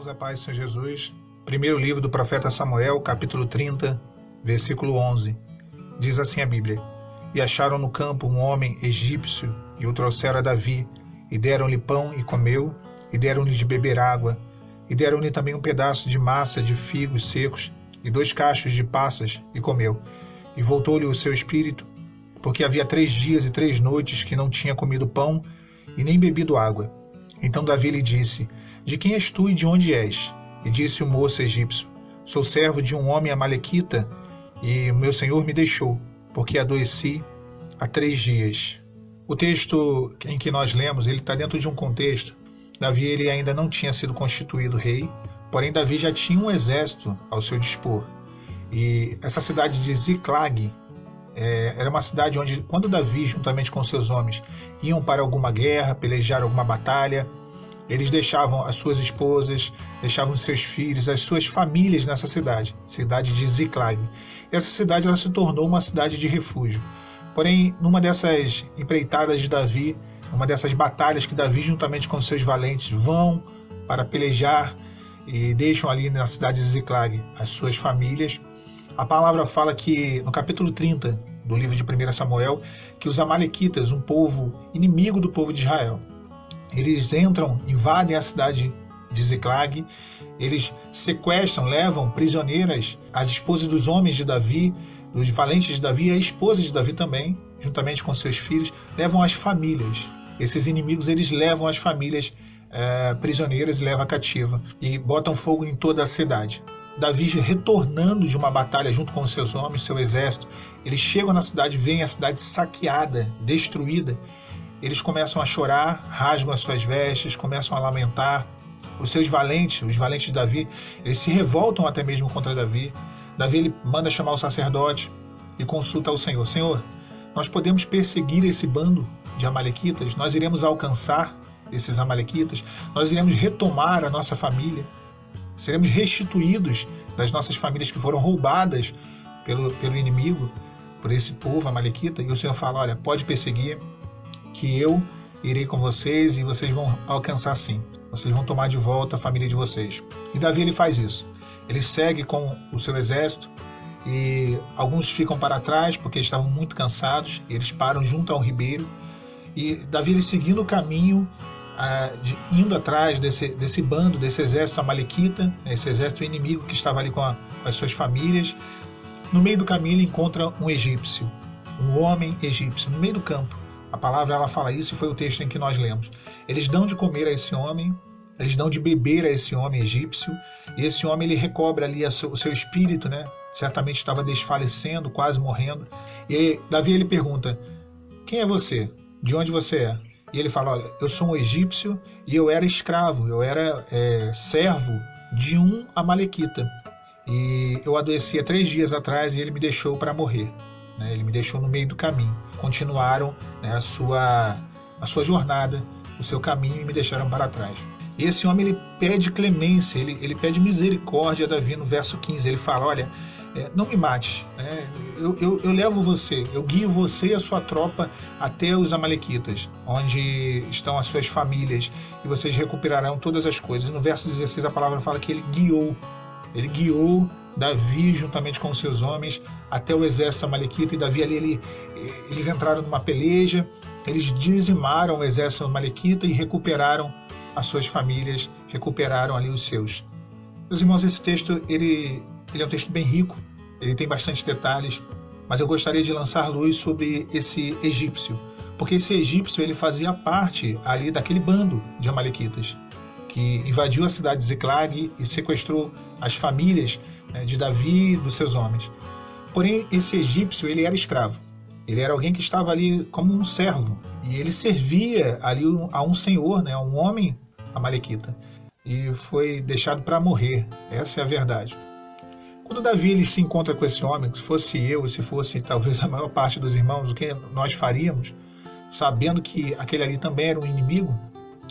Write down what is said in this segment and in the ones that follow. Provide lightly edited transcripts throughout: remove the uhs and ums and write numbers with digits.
Irmãos, a paz do Senhor Jesus. Primeiro livro do profeta Samuel, capítulo 30, versículo 11. Diz assim a Bíblia: E acharam no campo um homem egípcio, e o trouxeram a Davi, e deram-lhe pão e comeu, e deram-lhe de beber água, e deram-lhe também um pedaço de massa de figos secos, e 2 cachos de passas, e comeu. E voltou-lhe o seu espírito, porque havia 3 dias e 3 noites que não tinha comido pão, e nem bebido água. Então Davi lhe disse: De quem és tu e de onde és? E disse o moço egípcio: Sou servo de um homem amalequita, e meu senhor me deixou, porque adoeci há 3 dias. O texto em que nós lemos, ele está dentro de um contexto. Davi ele ainda não tinha sido constituído rei, porém Davi já tinha um exército ao seu dispor. E essa cidade de Ziclag era uma cidade onde, quando Davi, juntamente com seus homens, iam para alguma guerra, pelejar alguma batalha, eles deixavam as suas esposas, deixavam os seus filhos, as suas famílias nessa cidade de Ziclag. Essa cidade ela se tornou uma cidade de refúgio. Porém, numa dessas empreitadas de Davi, uma dessas batalhas que Davi, juntamente com seus valentes, vão para pelejar e deixam ali na cidade de Ziclag as suas famílias, a palavra fala que, no capítulo 30 do livro de 1 Samuel, que os amalequitas, um povo inimigo do povo de Israel, eles entram, invadem a cidade de Ziclag, eles sequestram, levam prisioneiras as esposas dos homens de Davi, dos valentes de Davi, e a esposa de Davi também, juntamente com seus filhos, levam as famílias. Esses inimigos, eles levam as famílias prisioneiras e levam cativa e botam fogo em toda a cidade. Davi, retornando de uma batalha junto com seus homens, seu exército, eles chegam na cidade, veem a cidade saqueada, destruída. Eles começam a chorar, rasgam as suas vestes, começam a lamentar. Os seus valentes, os valentes de Davi, eles se revoltam até mesmo contra Davi. Davi ele manda chamar o sacerdote e consulta ao Senhor: Senhor, nós podemos perseguir esse bando de amalequitas? Nós iremos alcançar esses amalequitas? Nós iremos retomar a nossa família? Seremos restituídos das nossas famílias que foram roubadas pelo inimigo, por esse povo amalequita? E o Senhor fala: olha, pode perseguir, que eu irei com vocês e vocês vão alcançar sim. Vocês vão tomar de volta a família de vocês. E Davi ele faz isso. Ele segue com o seu exército e alguns ficam para trás porque estavam muito cansados. E eles param junto ao ribeiro. E Davi ele seguindo o caminho, indo atrás desse bando, desse exército amalequita, esse exército inimigo que estava ali com as suas famílias. No meio do caminho ele encontra um egípcio, um homem egípcio, no meio do campo. A palavra ela fala isso e foi o texto em que nós lemos. Eles dão de comer a esse homem, eles dão de beber a esse homem egípcio, e esse homem ele recobre ali o seu espírito, né? Certamente estava desfalecendo, quase morrendo. E Davi ele pergunta: quem é você? De onde você é? E ele fala: olha, eu sou um egípcio e eu era escravo, eu era servo de um amalequita. E eu adoeci há 3 dias atrás e ele me deixou para morrer. Ele me deixou no meio do caminho. Continuaram a sua jornada, o seu caminho, e me deixaram para trás. E esse homem ele pede clemência, ele pede misericórdia a Davi no verso 15. Ele fala: olha, não me mate, eu levo você, eu guio você e a sua tropa até os amalequitas, onde estão as suas famílias, e vocês recuperarão todas as coisas. E no verso 16 a palavra fala que ele guiou Davi juntamente com seus homens até o exército amalequita. E Davi ali, eles entraram numa peleja, eles dizimaram o exército amalequita e recuperaram as suas famílias, recuperaram ali os seus. Meus irmãos, esse texto ele é um texto bem rico, ele tem bastante detalhes, mas eu gostaria de lançar luz sobre esse egípcio, porque esse egípcio ele fazia parte ali daquele bando de amalequitas que invadiu a cidade de Ziclag e sequestrou as famílias de Davi e dos seus homens. Porém, esse egípcio ele era escravo. Ele era alguém que estava ali como um servo, e ele servia ali a um senhor, a um homem amalequita, e foi deixado para morrer. Essa é a verdade. Quando Davi ele se encontra com esse homem, se fosse eu, se fosse talvez a maior parte dos irmãos, o que nós faríamos, sabendo que aquele ali também era um inimigo?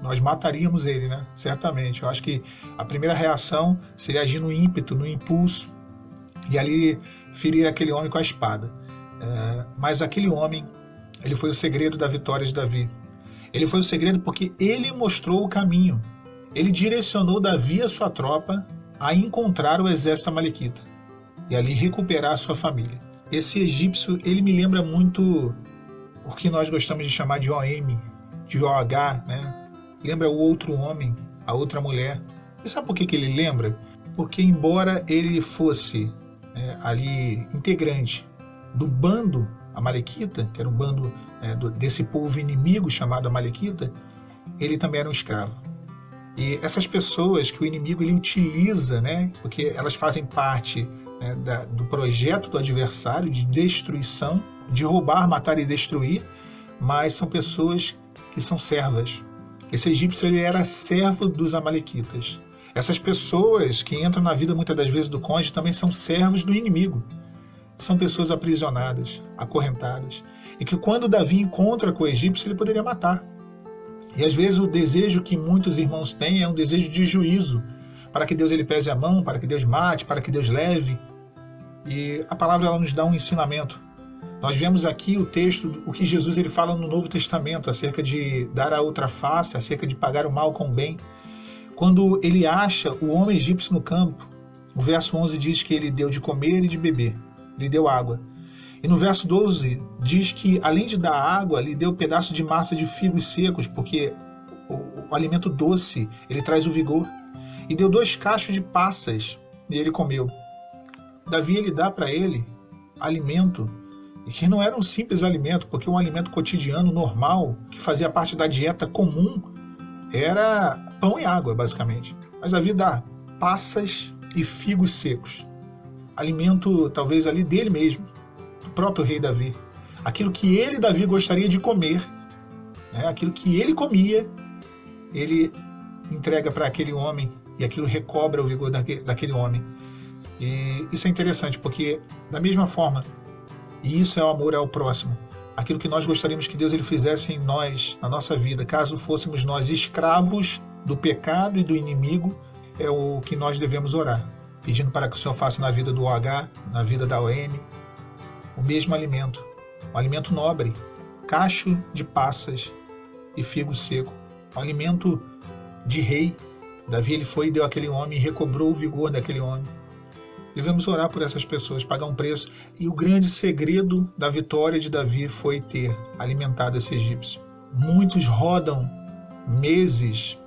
Nós mataríamos ele, certamente. Eu acho que a primeira reação seria agir no ímpeto, no impulso, e ali ferir aquele homem com a espada. Mas aquele homem, ele foi o segredo da vitória de Davi. Ele foi o segredo porque ele mostrou o caminho. ele direcionou Davi e a sua tropa a encontrar o exército amalequita e ali recuperar a sua família. Esse egípcio, ele me lembra muito o que nós gostamos de chamar de OM, de OH, né? Lembra o outro homem, a outra mulher. E sabe por que ele lembra? Porque embora ele fosse ali integrante do bando amalequita, que era um bando desse povo inimigo chamado amalequita, ele também era um escravo. E essas pessoas que o inimigo ele utiliza, né, porque elas fazem parte do projeto do adversário de destruição, de roubar, matar e destruir, mas são pessoas que são servas. Esse egípcio ele era servo dos amalequitas. Essas pessoas que entram na vida muitas das vezes do cônjuge também são servos do inimigo. São pessoas aprisionadas, acorrentadas, e que quando Davi encontra com o egípcio ele poderia matar. E às vezes o desejo que muitos irmãos têm é um desejo de juízo, para que Deus ele pese a mão, para que Deus mate, para que Deus leve. E a palavra ela nos dá um ensinamento. Nós vemos aqui o texto, o que Jesus ele fala no Novo Testamento, acerca de dar a outra face, acerca de pagar o mal com o bem. Quando ele acha o homem egípcio no campo, o verso 11 diz que ele deu de comer e de beber, lhe deu água. E no verso 12 diz que, além de dar água, lhe deu um pedaço de massa de figos secos, porque o alimento doce, ele traz o vigor. E deu 2 cachos de passas, e ele comeu. Davi, ele dá para ele alimento, que não era um simples alimento, porque um alimento cotidiano, normal, que fazia parte da dieta comum, era pão e água, basicamente. Mas Davi dá passas e figos secos. Alimento, talvez, ali dele mesmo. Próprio rei Davi, aquilo que ele, Davi, gostaria de comer, né? Aquilo que ele comia, ele entrega para aquele homem e aquilo recobra o vigor daquele homem. E isso é interessante porque, da mesma forma, e isso é o amor ao próximo, aquilo que nós gostaríamos que Deus ele fizesse em nós, na nossa vida, caso fôssemos nós escravos do pecado e do inimigo, é o que nós devemos orar, pedindo para que o Senhor faça na vida do OH, na vida da OM, o mesmo alimento, um alimento nobre, cacho de passas e figo seco, um alimento de rei. Davi ele foi e deu àquele homem e recobrou o vigor daquele homem. Devemos orar por essas pessoas, pagar um preço. E o grande segredo da vitória de Davi foi ter alimentado esse egípcio. Muitos rodam meses,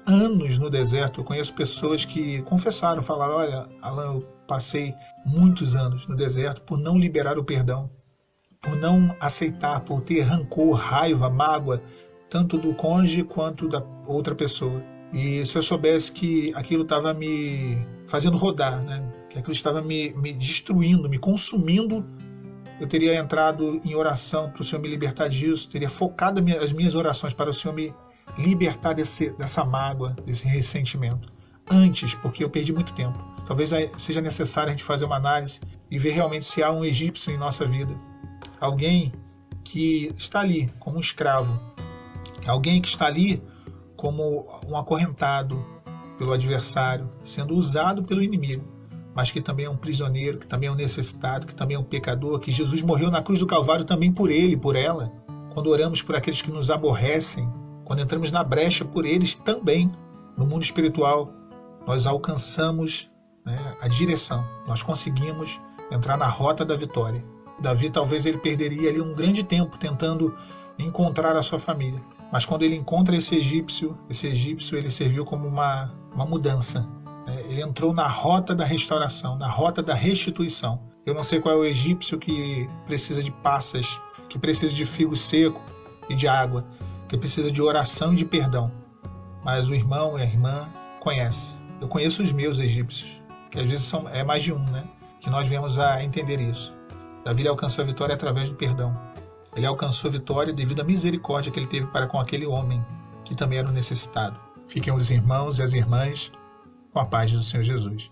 anos no deserto. Eu conheço pessoas que confessaram, falaram: olha, Alan, eu passei muitos anos no deserto por não liberar o perdão, por não aceitar, por ter rancor, raiva, mágoa, tanto do cônjuge quanto da outra pessoa. E se eu soubesse que aquilo estava me fazendo rodar, né? Que aquilo estava me destruindo, me consumindo, eu teria entrado em oração para o Senhor me libertar disso, teria focado as minhas orações para o Senhor me libertar dessa mágoa, desse ressentimento. Antes, porque eu perdi muito tempo. Talvez seja necessário a gente fazer uma análise e ver realmente se há um egípcio em nossa vida. Alguém que está ali como um escravo. Alguém que está ali como um acorrentado pelo adversário, sendo usado pelo inimigo, mas que também é um prisioneiro, que também é um necessitado, que também é um pecador, que Jesus morreu na cruz do Calvário também por ele, por ela. Quando oramos por aqueles que nos aborrecem, quando entramos na brecha por eles também, no mundo espiritual, nós alcançamos a direção, nós conseguimos entrar na rota da vitória. Davi talvez ele perderia ali um grande tempo tentando encontrar a sua família, mas quando ele encontra esse egípcio ele serviu como uma mudança. Ele entrou na rota da restauração, na rota da restituição. Eu não sei qual é o egípcio que precisa de passas, que precisa de figo seco e de água, que precisa de oração e de perdão, mas o irmão e a irmã conhecem. Eu conheço os meus egípcios, que às vezes é mais de um, né? Que nós viemos a entender isso. Davi alcançou a vitória através do perdão. Ele alcançou a vitória devido à misericórdia que ele teve para com aquele homem, que também era um necessitado. Fiquem os irmãos e as irmãs com a paz do Senhor Jesus.